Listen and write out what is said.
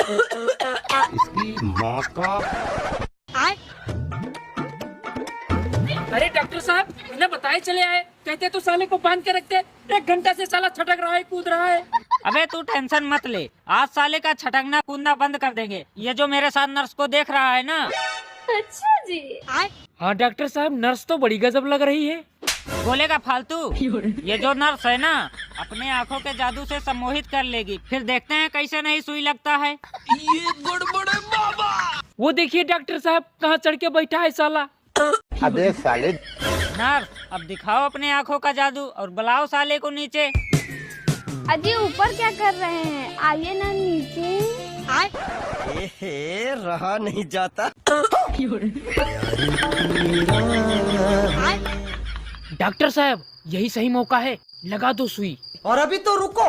इसकी माँ का। अरे डॉक्टर साहब, इन्हें बताए चले आए, कहते तो साले को बांध के रखते। 1 घंटा से साला छटक रहा है, कूद रहा है। अबे तू टेंशन मत ले, आज साले का छटकना कूदना बंद कर देंगे। ये जो मेरे साथ नर्स को देख रहा है ना। अच्छा जी। हाँ डॉक्टर साहब, नर्स तो बड़ी गजब लग रही है। बोलेगा फालतू। ये जो नर्स है ना, अपने आंखों के जादू से सम्मोहित कर लेगी, फिर देखते हैं कैसे नहीं सुई लगता है। ये गड़बड़ है बाबा। वो देखिए डॉक्टर साहब, कहाँ चढ़ के बैठा है साला। अबे साले। नर्स, अब दिखाओ अपने आंखों का जादू और बुलाओ साले को नीचे। अजी ऊपर क्या कर रहे हैं, आइए ना नीचे। रहा नहीं जाता। डॉक्टर साहब, यही सही मौका है, लगा दो सुई। और अभी तो रुको।